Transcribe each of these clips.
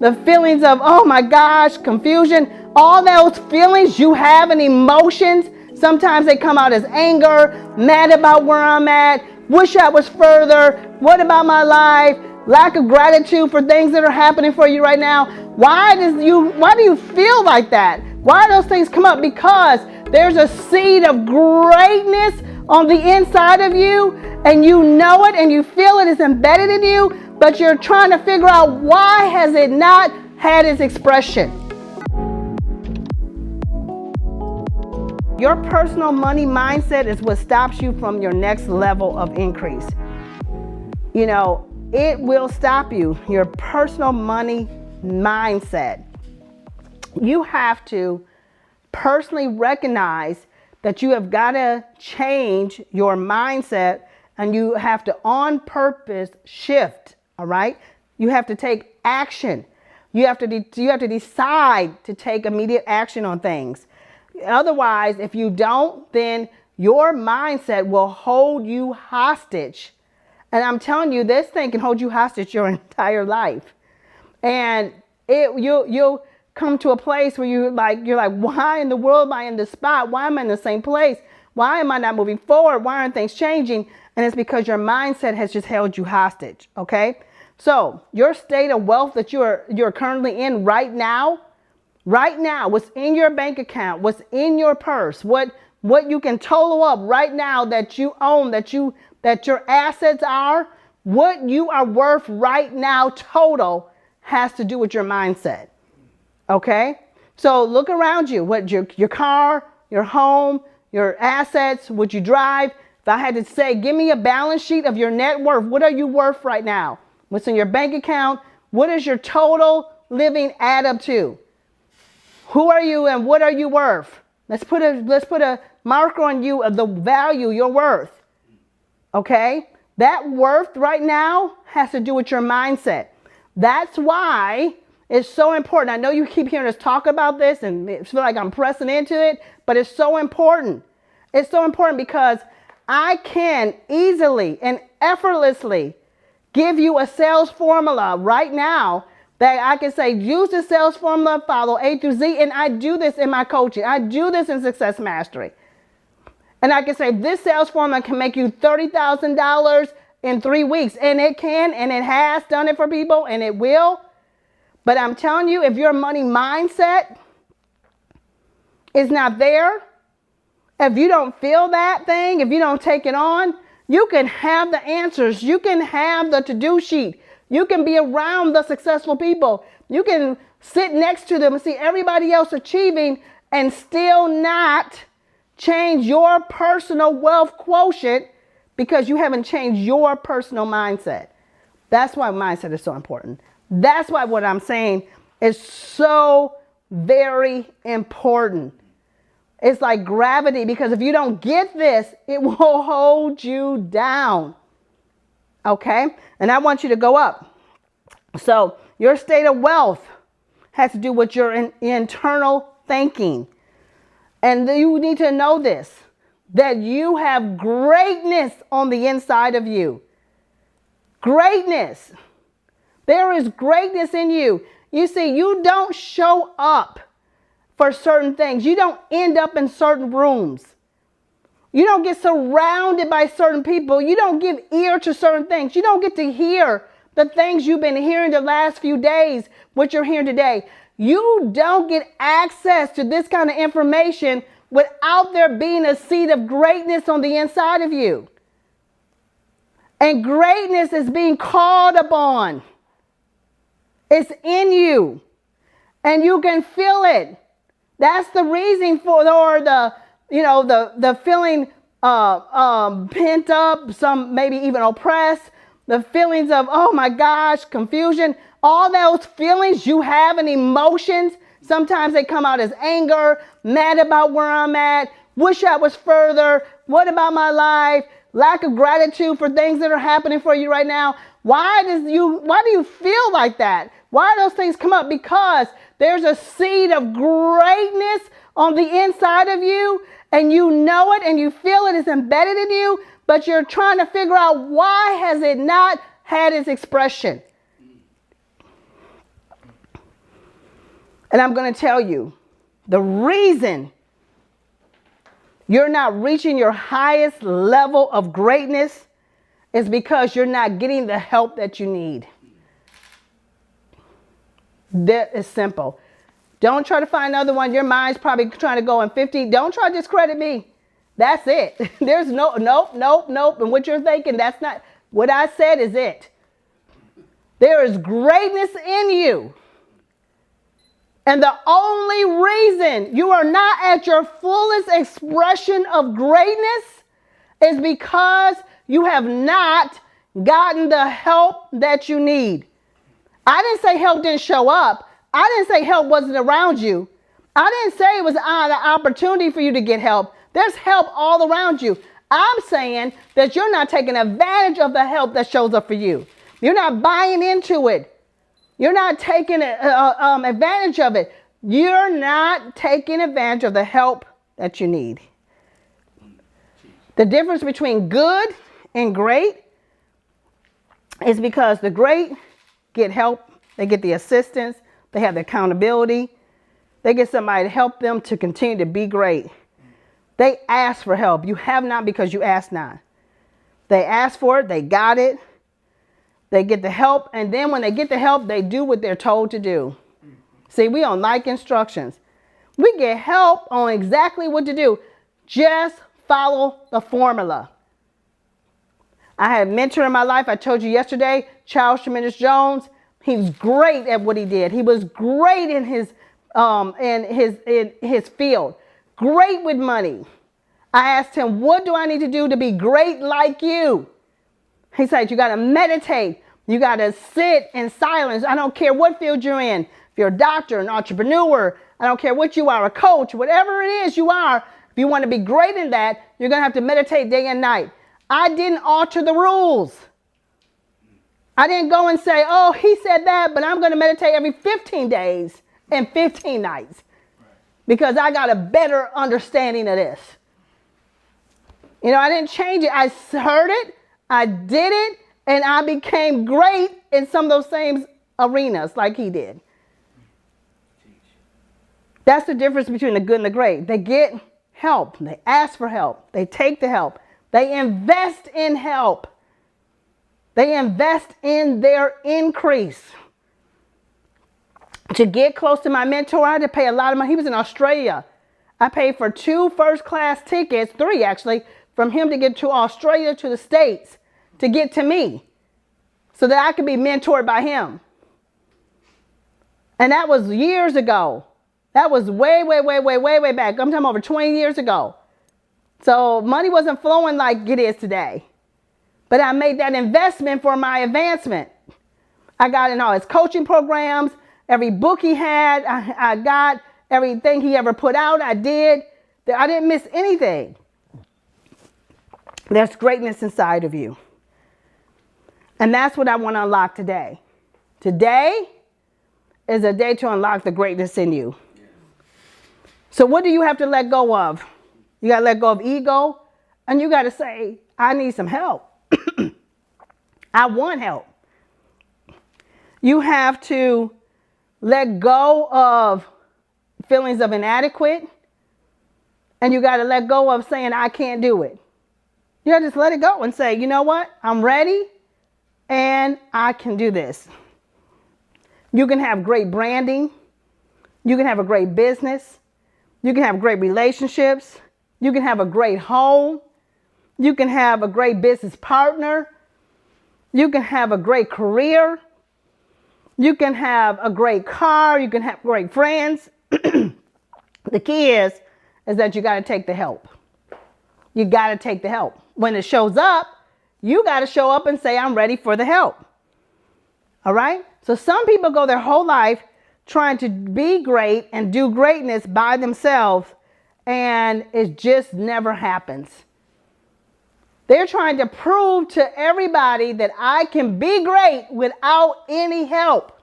The feelings of, oh my gosh, confusion, all those feelings you have and emotions, sometimes they come out as anger, mad about where I'm at, wish I was further, what about my life, lack of gratitude for things that are happening for you right now. Why do you feel like that? Why do those things come up? Because there's a seed of greatness on the inside of you, and you know it and you feel it is embedded in you, but you're trying to figure out why has it not had its expression. Your personal money mindset is what stops you from your next level of increase. You know, it will stop you. Your personal money mindset. You have to personally recognize that you have got to change your mindset, and you have to on purpose shift. All right. You have to take action. You have to decide to take immediate action on things. Otherwise, if you don't, then your mindset will hold you hostage. And I'm telling you, this thing can hold you hostage your entire life. And you'll come to a place where you're like, why in the world am I in this spot? Why am I in the same place? Why am I not moving forward? Why aren't things changing? And it's because your mindset has just held you hostage. Okay. So your state of wealth that you're currently in right now, what's in your bank account, what's in your purse, what you can total up right now that you own, that your assets are, what you are worth right now total has to do with your mindset. Okay? So look around you, what your car, your home, your assets, what you drive. If I had to say, give me a balance sheet of your net worth, what are you worth right now? What's in your bank account? What does your total living add up to? Who are you and what are you worth? Let's put a marker on you of the value you're worth. Okay? That worth right now has to do with your mindset. That's why it's so important. I know you keep hearing us talk about this and it feel like I'm pressing into it, but it's so important. It's so important because I can easily and effortlessly give you a sales formula right now that I can say, use the sales formula, follow A through Z. And I do this in my coaching. I do this in Success Mastery. And I can say, this sales formula can make you $30,000 in 3 weeks. And it can, and it has done it for people, and it will. But I'm telling you, if your money mindset is not there, if you don't feel that thing, if you don't take it on, you can have the answers. You can have the to-do sheet. You can be around the successful people. You can sit next to them and see everybody else achieving and still not change your personal wealth quotient because you haven't changed your personal mindset. That's why mindset is so important. That's why what I'm saying is so very important. It's like gravity, because if you don't get this, it will hold you down. Okay? And I want you to go up. So your state of wealth has to do with your internal thinking. And you need to know this, that you have greatness on the inside of you. Greatness. There is greatness in you. You see, you don't show up for certain things. You don't end up in certain rooms. You don't get surrounded by certain people. You don't give ear to certain things. You don't get to hear the things you've been hearing the last few days, what you're hearing today. You don't get access to this kind of information without there being a seed of greatness on the inside of you. And greatness is being called upon. It's in you. And you can feel it. That's the reason for the feeling pent up, some maybe even oppressed, the feelings of, oh my gosh, confusion, all those feelings you have and emotions. Sometimes they come out as anger, mad about where I'm at, wish I was further, what about my life, lack of gratitude for things that are happening for you right now. Why do you feel like that? Why do those things come up? Because there's a seed of greatness on the inside of you, and you know it and you feel it is embedded in you, but you're trying to figure out why has it not had its expression. And I'm going to tell you, the reason you're not reaching your highest level of greatness is because you're not getting the help that you need. That is simple. Don't try to find another one. Your mind's probably trying to go in 50. Don't try to discredit me. That's it. There's nope. And what you're thinking, that's not, what I said is it. There is greatness in you. And the only reason you are not at your fullest expression of greatness is because you have not gotten the help that you need. I didn't say help didn't show up. I didn't say help wasn't around you. I didn't say it was an opportunity for you to get help. There's help all around you. I'm saying that you're not taking advantage of the help that shows up for you. You're not buying into it. You're not taking advantage of it. You're not taking advantage of the help that you need. The difference between good and great is because the great get help. They get the assistance. They have the accountability. They get somebody to help them to continue to be great. They ask for help. You have not because you ask not. They ask for it. They got it. They get the help. And then when they get the help, they do what they're told to do. See, we don't like instructions. We get help on exactly what to do. Just follow the formula. I had a mentor in my life. I told you yesterday, Charles Tremendous Jones. He was great at what he did. He was great in his field. Great with money. I asked him, what do I need to do to be great like you? He said, you got to meditate. You got to sit in silence. I don't care what field you're in. If you're a doctor, an entrepreneur, I don't care what you are, a coach, whatever it is you are. If you want to be great in that, you're going to have to meditate day and night. I didn't alter the rules. I didn't go and say, oh, he said that, but I'm going to meditate every 15 days and 15 nights because I got a better understanding of this. You know, I didn't change it. I heard it, I did it, and I became great in some of those same arenas like he did. That's the difference between the good and the great. They get help. They ask for help. They take the help. They invest in help. They invest in their increase. To get close to my mentor, I had to pay a lot of money. He was in Australia. I paid for 2 first-class tickets, 3 actually, from him to get to Australia, to the States, to get to me, so that I could be mentored by him. And that was years ago. That was way back. I'm talking over 20 years ago. So money wasn't flowing like it is today. But I made that investment for my advancement. I got in all his coaching programs, every book he had, I got everything he ever put out, I did. I didn't miss anything. There's greatness inside of you. And that's what I want to unlock today. Today is a day to unlock the greatness in you. So what do you have to let go of? You got to let go of ego, and you got to say, I need some help. I want help. You have to let go of feelings of inadequate, and you got to let go of saying, I can't do it. You got to just let it go and say, you know what? I'm ready, and I can do this. You can have great branding. You can have a great business. You can have great relationships. You can have a great home. You can have a great business partner. You can have a great career. You can have a great car. You can have great friends. The key is that you got to take the help. You got to take the help. When it shows up, you got to show up and say, I'm ready for the help. All right? So some people go their whole life trying to be great and do greatness by themselves, and it just never happens. They're trying to prove to everybody that I can be great without any help.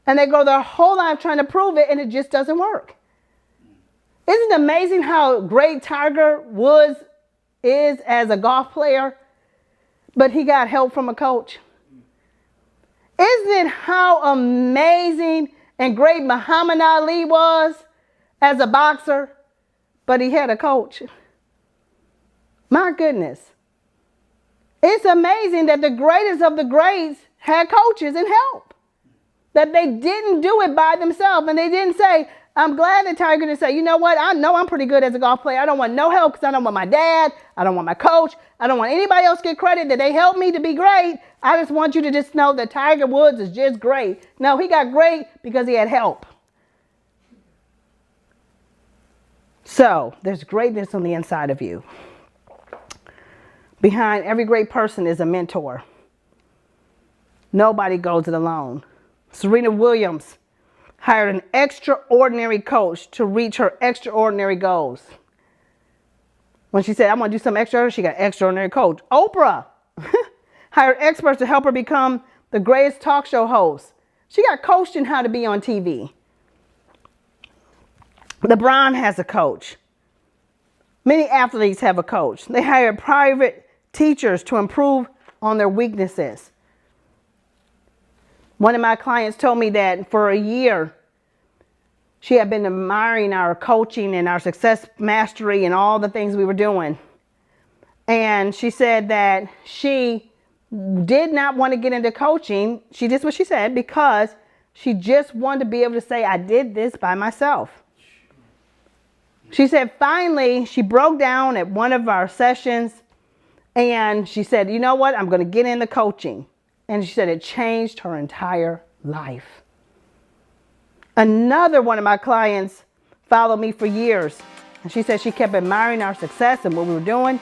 And they go their whole life trying to prove it, and it just doesn't work. Isn't it amazing how great Tiger Woods is as a golf player, but he got help from a coach? Isn't it how amazing and great Muhammad Ali was as a boxer, but he had a coach. My goodness. It's amazing that the greatest of the greats had coaches and help. That they didn't do it by themselves. And they didn't say, I'm glad that Tiger didn't say, you know what, I know I'm pretty good as a golf player. I don't want no help because I don't want my dad. I don't want my coach. I don't want anybody else to get credit that they helped me to be great. I just want you to just know that Tiger Woods is just great. No, he got great because he had help. So there's greatness on the inside of you. Behind every great person is a mentor. Nobody goes it alone. Serena Williams hired an extraordinary coach to reach her extraordinary goals. When she said, I want to do something extraordinary, she got an extraordinary coach. Oprah hired experts to help her become the greatest talk show host. She got coached in how to be on TV. LeBron has a coach. Many athletes have a coach. They hire private teachers to improve on their weaknesses. One of my clients told me that for a year, she had been admiring our coaching and our success mastery and all the things we were doing. And she said that she did not want to get into coaching. She did what she said because she just wanted to be able to say, I did this by myself. She said finally she broke down at one of our sessions and she said, you know what, I'm going to get into coaching. And she said it changed her entire life. Another one of my clients followed me for years. And she said she kept admiring our success and what we were doing,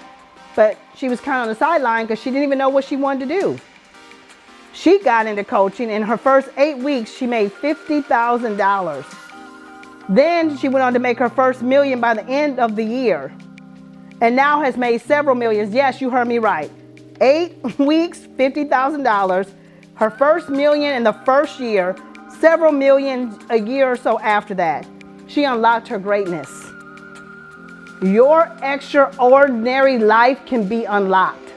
but she was kind of on the sideline because she didn't even know what she wanted to do. She got into coaching. In her first 8 weeks, she made $50,000. Then she went on to make her first $1 million by the end of the year. And now has made several millions. Yes, you heard me right. 8 weeks, $50,000. Her first $1 million in the first year, several million a year or so after that. She unlocked her greatness. Your extraordinary life can be unlocked.